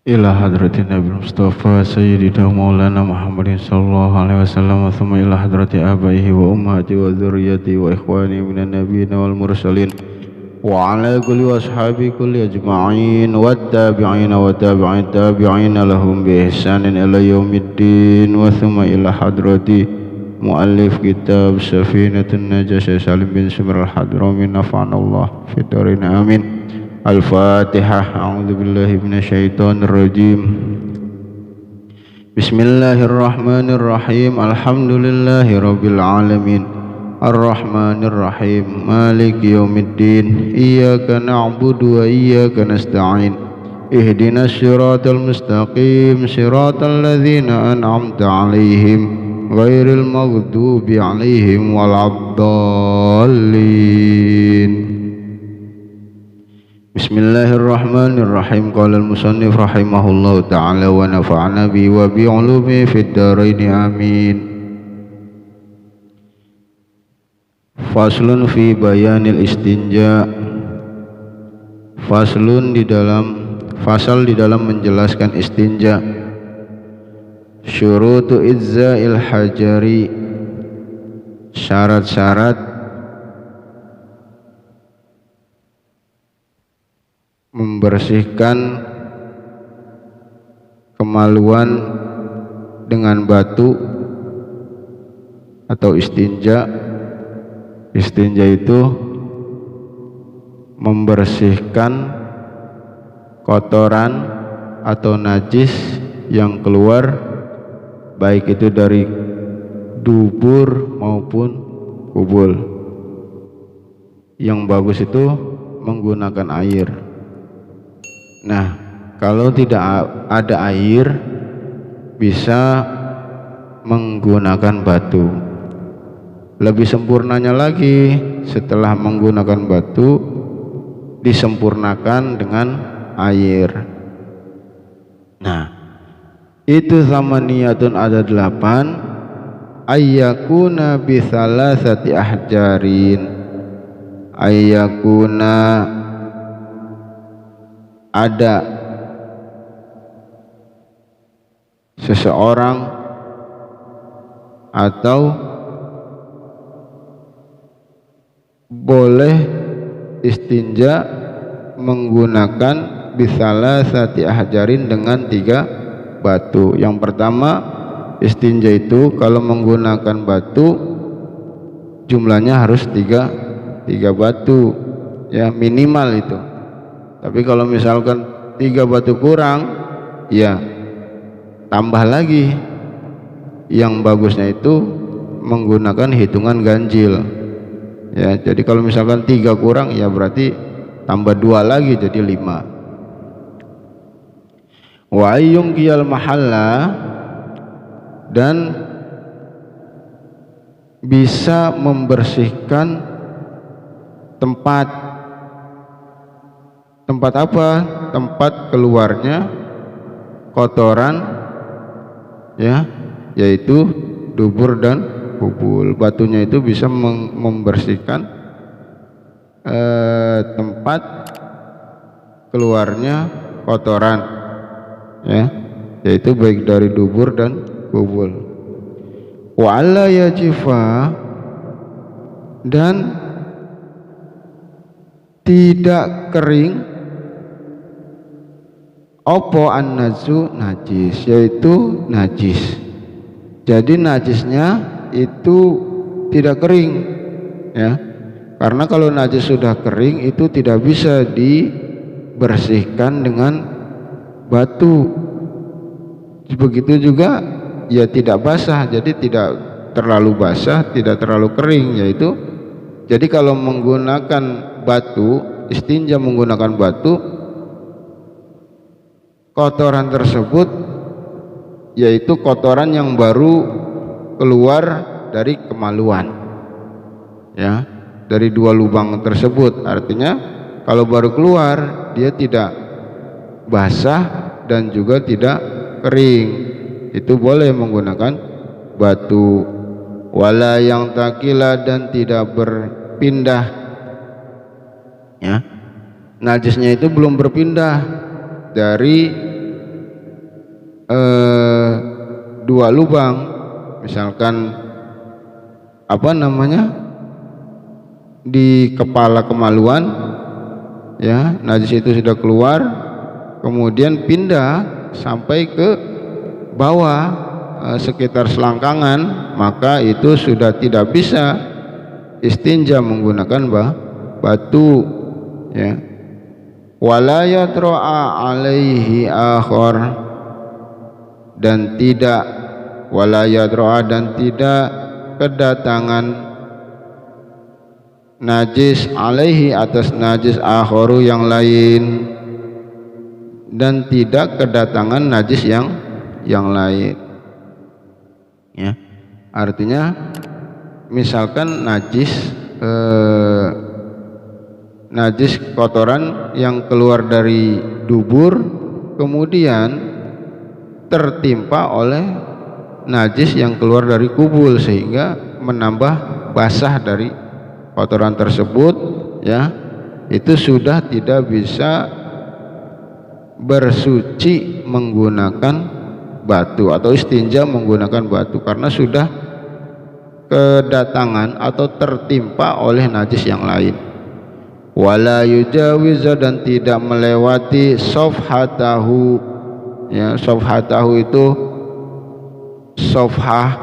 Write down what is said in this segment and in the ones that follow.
إلى حضرة النبي المصطفى سيدنا مولانا محمد صلى الله عليه وسلم ثم إلى حضرة آبائه وأمهاته وذريته وإخوانه من النبيين والمرسلين وعلى كل وأصحابه كل أجمعين والتابعين وتابعين التابعين لهم بإحسان إلى يوم الدين وثم إلى حضرة مؤلف كتاب سفينة النجاة سالم بن سمر الحضرمي نفعنا الله في الدارين آمين. الفاتحة. أعوذ بالله من الشيطان الرجيم. بسم الله الرحمن الرحيم. الحمد لله رب العالمين الرحمن الرحيم مالك يوم الدين إياك نعبد وإياك نستعين اهدنا الصراط المستقيم صراط الذين أنعمت عليهم غير المغضوب عليهم ولا الضالين. Bismillahirrahmanirrahim. Qala al-musannif rahimahullahu ta'ala wa nafa'ana bi wa bi ulumi fid dharain amin. Faslun fi bayanil istinja. Fasal di dalam menjelaskan istinja. Syurutu izza'il hajari, syarat-syarat membersihkan kemaluan dengan batu atau istinja. Istinja itu membersihkan kotoran atau najis yang keluar baik itu dari dubur maupun kubul. Yang bagus itu menggunakan air. Nah, kalau tidak ada air bisa menggunakan batu. Lebih sempurnanya lagi, setelah menggunakan batu disempurnakan dengan air. Nah, itu zamaniyatun ada 8. Ayyakuna bisalasati ahjarin. Ayyakuna ada seseorang atau boleh istinja menggunakan bisalasati ahjarin dengan 3 batu. Yang pertama, istinja itu kalau menggunakan batu jumlahnya harus 3 batu ya, minimal itu. Tapi kalau misalkan 3 batu kurang, ya tambah lagi. Yang bagusnya itu menggunakan hitungan ganjil. Ya, jadi kalau misalkan 3 kurang, ya berarti tambah 2 lagi jadi 5. Wa ayyung qiyal mahalla, dan bisa membersihkan tempat apa? Tempat keluarnya kotoran ya, yaitu dubur dan kubul. Batunya itu bisa membersihkan tempat keluarnya kotoran ya, yaitu baik dari dubur dan kubul. Wa alla yajifa, dan tidak kering opo an-nazu, najis, yaitu najis. Jadi najisnya itu tidak kering ya, karena kalau najis sudah kering itu tidak bisa dibersihkan dengan batu. Begitu juga ya tidak basah, jadi tidak terlalu basah, tidak terlalu kering, yaitu jadi kalau menggunakan batu, istinja menggunakan batu, kotoran tersebut yaitu kotoran yang baru keluar dari kemaluan ya, dari 2 lubang tersebut. Artinya kalau baru keluar dia tidak basah dan juga tidak kering, itu boleh menggunakan batu. Wala yang takila, dan tidak berpindah ya, najisnya itu belum berpindah dari dua lubang, misalkan di kepala kemaluan, ya, najis itu sudah keluar, kemudian pindah sampai ke bawah sekitar selangkangan, maka itu sudah tidak bisa istinja menggunakan batu, ya. Wala yatra'a alaihi akhar, dan tidak kedatangan najis alaihi atas najis akharu yang lain, dan tidak kedatangan najis yang lain, ya. Artinya misalkan najis kotoran yang keluar dari dubur kemudian tertimpa oleh najis yang keluar dari kubul sehingga menambah basah dari kotoran tersebut, ya, itu sudah tidak bisa bersuci menggunakan batu atau istinja menggunakan batu karena sudah kedatangan atau tertimpa oleh najis yang lain. Wala yujawiza, dan tidak melewati sofhatahu, ya. Sofhatahu itu sofhah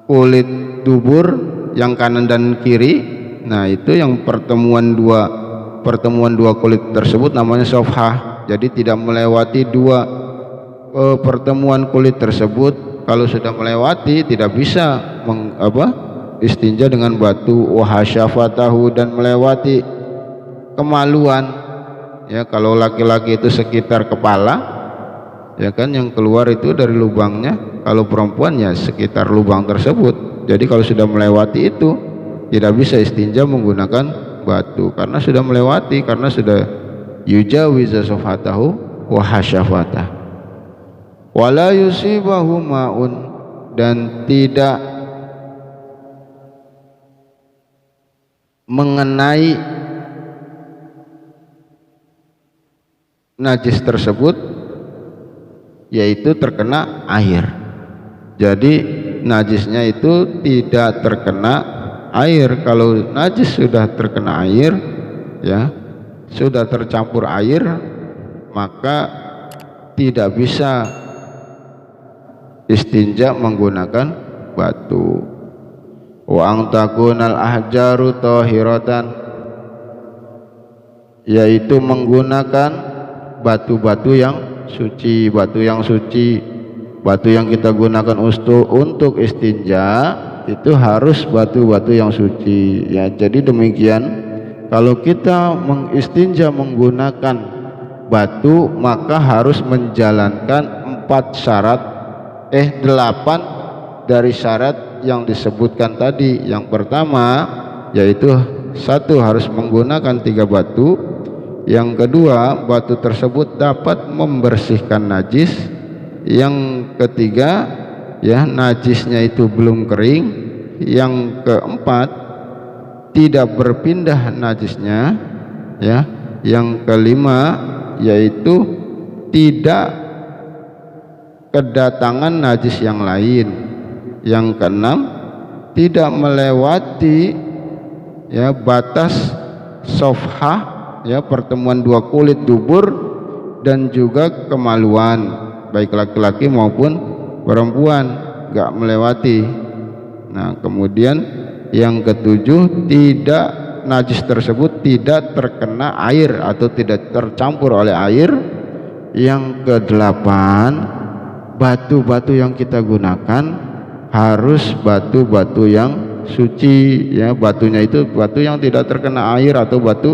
kulit dubur yang kanan dan kiri. Nah, itu yang pertemuan dua kulit tersebut namanya sofhah. Jadi tidak melewati dua pertemuan kulit tersebut. Kalau sudah melewati tidak bisa istinja dengan batu. Wahasyafatahu, dan melewati kemaluan, ya. Kalau laki-laki itu sekitar kepala, ya kan, yang keluar itu dari lubangnya. Kalau perempuan ya sekitar lubang tersebut. Jadi kalau sudah melewati itu tidak bisa istinja menggunakan batu karena sudah melewati, karena sudah yujawiza sofatahu wahasyafatah. Wala yusibahu ma'un, dan tidak mengenai najis tersebut, yaitu terkena air. Jadi najisnya itu tidak terkena air. Kalau najis sudah terkena air, ya, sudah tercampur air, maka tidak bisa istinja menggunakan batu. Wa ang takunal ahjaru tahiratan, yaitu menggunakan batu-batu yang suci. Batu yang kita gunakan untuk istinja itu harus batu-batu yang suci, ya. Jadi demikian, kalau kita mengistinja menggunakan batu maka harus menjalankan 8 dari syarat yang disebutkan tadi. Yang pertama yaitu 1, harus menggunakan 3 batu. Yang kedua, batu tersebut dapat membersihkan najis. Yang ketiga, ya, najisnya itu belum kering. Yang keempat, tidak berpindah najisnya, ya. Yang kelima yaitu tidak kedatangan najis yang lain. Yang keenam, tidak melewati, ya, batas sofhah, ya, pertemuan dua kulit dubur dan juga kemaluan, baik laki-laki maupun perempuan, enggak melewati. Nah, kemudian yang ketujuh, tidak, najis tersebut tidak terkena air atau tidak tercampur oleh air. Yang kedelapan, batu-batu yang kita gunakan harus batu-batu yang suci, ya. Batunya itu batu yang tidak terkena air atau batu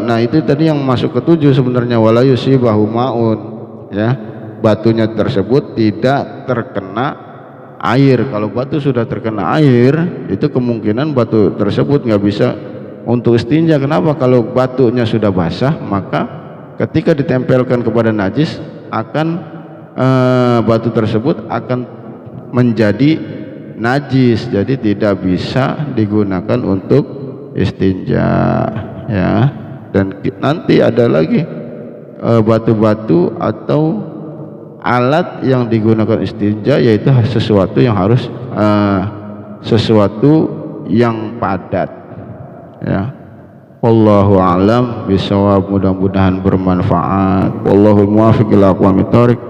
nah itu tadi yang masuk ke-7 sebenarnya, wala yusibahu ma'un, ya. Batunya tersebut tidak terkena air. Kalau batu sudah terkena air, itu kemungkinan batu tersebut nggak bisa untuk istinja. Kenapa? Kalau batunya sudah basah, maka ketika ditempelkan kepada najis akan batu tersebut akan menjadi najis, jadi tidak bisa digunakan untuk istinja, ya. Dan nanti ada lagi batu-batu atau alat yang digunakan istinja, yaitu sesuatu yang harus sesuatu yang padat, ya. Wallahu a'lam bishawab, mudah-mudahan bermanfaat. Wallahul muwaffiq ila aqwamit thoriq.